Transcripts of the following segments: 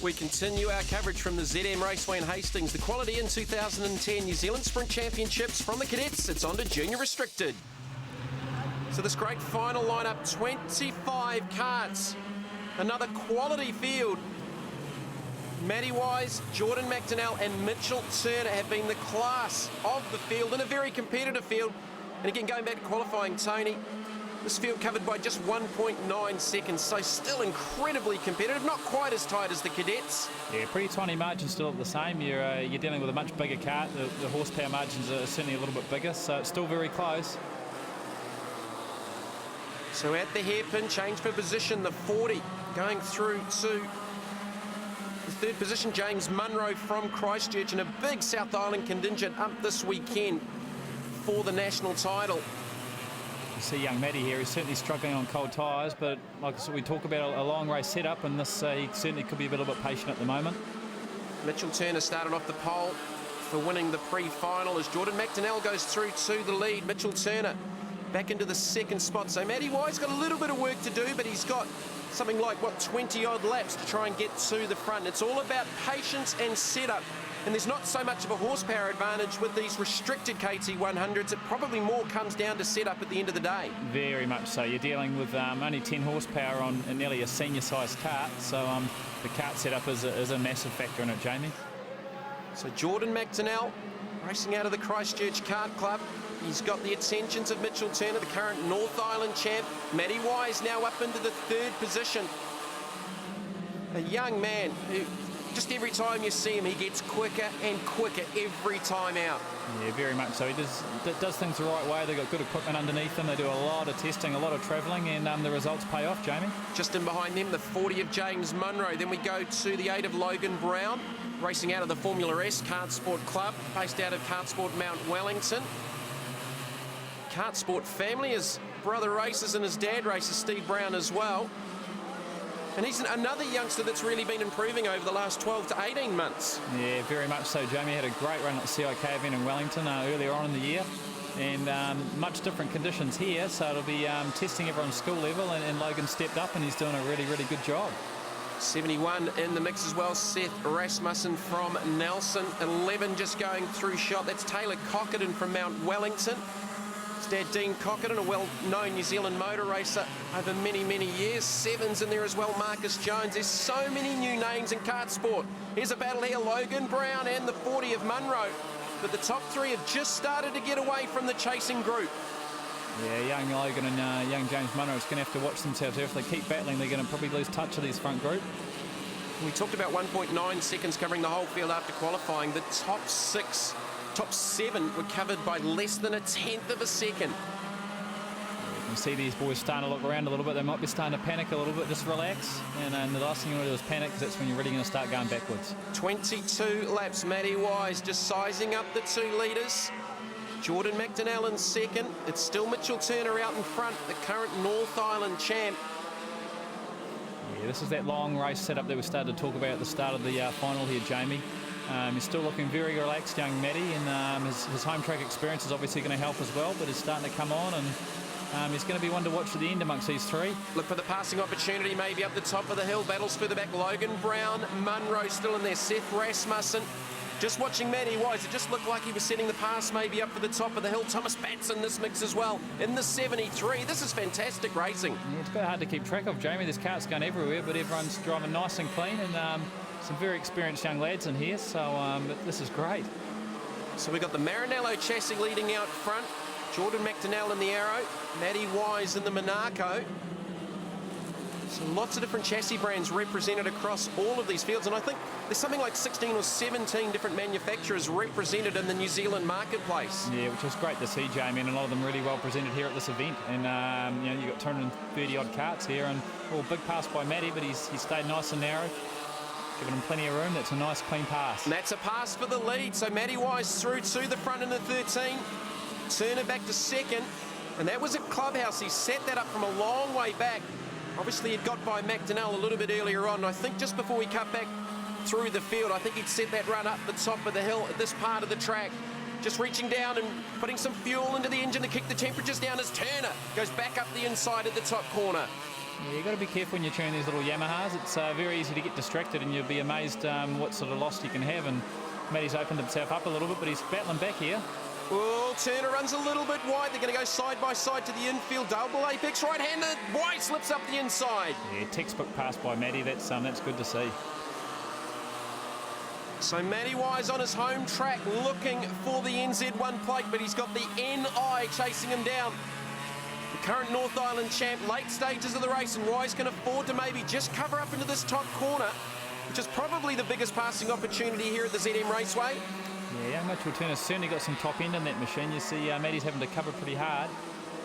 We continue our coverage from the ZM Raceway in Hastings. The Quality in 2010 New Zealand Sprint Championships from the cadets. It's on to Junior Restricted. So this great final lineup, 25 carts. Another quality field. Matty Wise, Jordan McDonnell and Mitchell Turner have been the class of the field in a very competitive field. And again, going back to qualifying, Tony, this field covered by just 1.9 seconds, so still incredibly competitive, not quite as tight as the cadets. Yeah, pretty tiny margins still the same. You're dealing with a much bigger cart. The horsepower margins are certainly a little bit bigger, so it's still very close. So at the hairpin, change for position, the 40 going through to the third position, James Munro from Christchurch, and a big South Island contingent up this weekend for the national title. You see young Matty here, he's certainly struggling on cold tyres, but like I said, we talk about a long race setup, and this he certainly could be a little bit patient at the moment. Mitchell Turner started off the pole for winning the pre-final as Jordan McDonnell goes through to the lead. Mitchell Turner back into the second spot. So Matty Wise got a little bit of work to do, but he's got something like, 20-odd laps to try and get to the front. It's all about patience and setup. And there's not so much of a horsepower advantage with these restricted KT100s. It probably more comes down to setup at the end of the day. Very much so. You're dealing with only 10 horsepower on nearly a senior-sized kart, so the kart setup is a massive factor in it, Jamie. So Jordan McDonnell racing out of the Christchurch Kart Club. He's got the attentions of Mitchell Turner, the current North Island champ. Matty Wise now up into the third position. A young man who, just every time you see him, he gets quicker and quicker every time out. Yeah, very much so. He does things the right way. They've got good equipment underneath them. They do a lot of testing, a lot of travelling, and the results pay off, Jamie. Just in behind them, the 40 of James Munro. Then we go to the 8 of Logan Brown, racing out of the Formula S Kartsport Club, based out of Kartsport Mount Wellington. Kartsport family, his brother races and his dad races, Steve Brown as well. And he's another youngster that's really been improving over the last 12 to 18 months. Yeah, very much so, Jamie. Had a great run at the CIK event in Wellington earlier on in the year. And much different conditions here, so it'll be testing everyone's skill level, and Logan stepped up and he's doing a really, really good job. 71 in the mix as well, Seth Rasmussen from Nelson. 11 just going through shot. That's Taylor Cockerton from Mount Wellington. His dad, Dean Cockerton, a well-known New Zealand motor racer over many, many years. 7's in there as well, Marcus Jones. There's so many new names in Kartsport. Here's a battle here, Logan Brown and the 40 of Munro. But the top three have just started to get away from the chasing group. Yeah, young Logan and young James Munro is going to have to watch themselves here. If they keep battling, they're going to probably lose touch of this front group. We talked about 1.9 seconds covering the whole field after qualifying. The top 7 were covered by less than 1/10 of a second. You can see these boys starting to look around a little bit. They might be starting to panic a little bit. Just relax. And the last thing you want to do is panic, because that's when you're really going to start going backwards. 22 laps. Matty Wise just sizing up the 2 leaders. Jordan McDonnell in second. It's still Mitchell Turner out in front, the current North Island champ. Yeah, this is that long race setup that we started to talk about at the start of the final here, Jamie. He's still looking very relaxed, young Matty, and his home track experience is obviously going to help as well, but it's starting to come on, and he's going to be one to watch to the end amongst these 3. Look for the passing opportunity, maybe up the top of the hill. Battles further back. Logan Brown, Munro still in there. Seth Rasmussen. Just watching Matty Wise, it just looked like he was setting the pass maybe up for the top of the hill. Thomas Batts in this mix as well, in the 73. This is fantastic racing. Yeah, it's a bit hard to keep track of, Jamie. There's carts going everywhere, but everyone's driving nice and clean, and some very experienced young lads in here, so this is great. So we've got the Maranello chassis leading out front. Jordan McDonnell in the Arrow, Matty Wise in the Monaco. So lots of different chassis brands represented across all of these fields, and I think there's something like 16 or 17 different manufacturers represented in the New Zealand marketplace. Yeah, which is great to see, Jamie, and a lot of them really well presented here at this event. And you know, you've got 230 odd carts here, and big pass by Matty, but he's stayed nice and narrow, giving him plenty of room. That's a nice clean pass. And that's a pass for the lead. So Matty Wise through to the front in the 13. Turner back to second, and that was at Clubhouse. He set that up from a long way back. Obviously, he'd got by McDonnell a little bit earlier on. And I think just before we cut back through the field, I think he'd set that run up the top of the hill at this part of the track. Just reaching down and putting some fuel into the engine to kick the temperatures down as Turner goes back up the inside at the top corner. Yeah, you've got to be careful when you're tuning these little Yamahas. It's very easy to get distracted, and you'll be amazed what sort of loss you can have. And Matty's opened himself up a little bit, but he's battling back here. Well, Turner runs a little bit wide. They're going to go side by side to the infield. Double apex right-handed. White slips up the inside. Yeah, textbook pass by Matty. That's good to see. So Matty Wise on his home track looking for the NZ1 plate, but he's got the NI chasing him down. The current North Island champ, late stages of the race, and Wise can afford to maybe just cover up into this top corner, which is probably the biggest passing opportunity here at the ZM Raceway. Yeah, Mitchell Turner's certainly got some top end in that machine. You see Matty's having to cover pretty hard.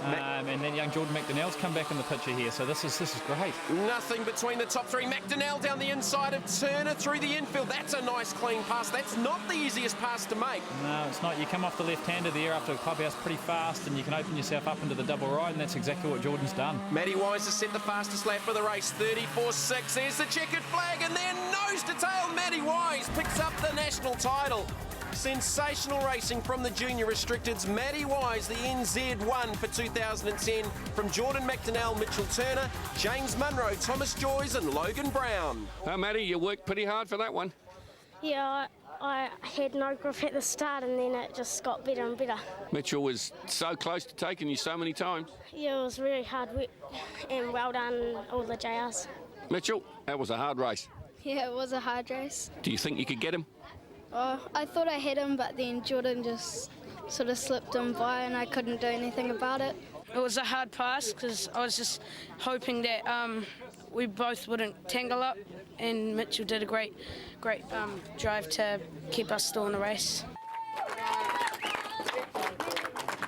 And then young Jordan McDonnell's come back in the picture here, so this is great. Nothing between the top three. McDonnell down the inside of Turner through the infield. That's a nice clean pass. That's not the easiest pass to make. No, it's not. You come off the left-hander there after the clubhouse pretty fast, and you can open yourself up into the double right, and that's exactly what Jordan's done. Matty Wise has set the fastest lap for the race, 34.6. There's the checkered flag, and then nose to tail, Matty Wise picks up the national title. Sensational racing from the junior restricteds. Matty Wise, the NZ1 for 2010 from Jordan McDonnell, Mitchell Turner, James Munro, Thomas Joyce and Logan Brown. Matty, you worked pretty hard for that one. Yeah, I had no grip at the start and then it just got better and better. Mitchell was so close to taking you so many times. Yeah, it was really hard work and well done all the JRs. Mitchell, that was a hard race. Yeah, it was a hard race. Do you think you could get him? Oh, I thought I had him, but then Jordan just sort of slipped him by and I couldn't do anything about it. It was a hard pass because I was just hoping that we both wouldn't tangle up, and Mitchell did a great drive to keep us still in the race.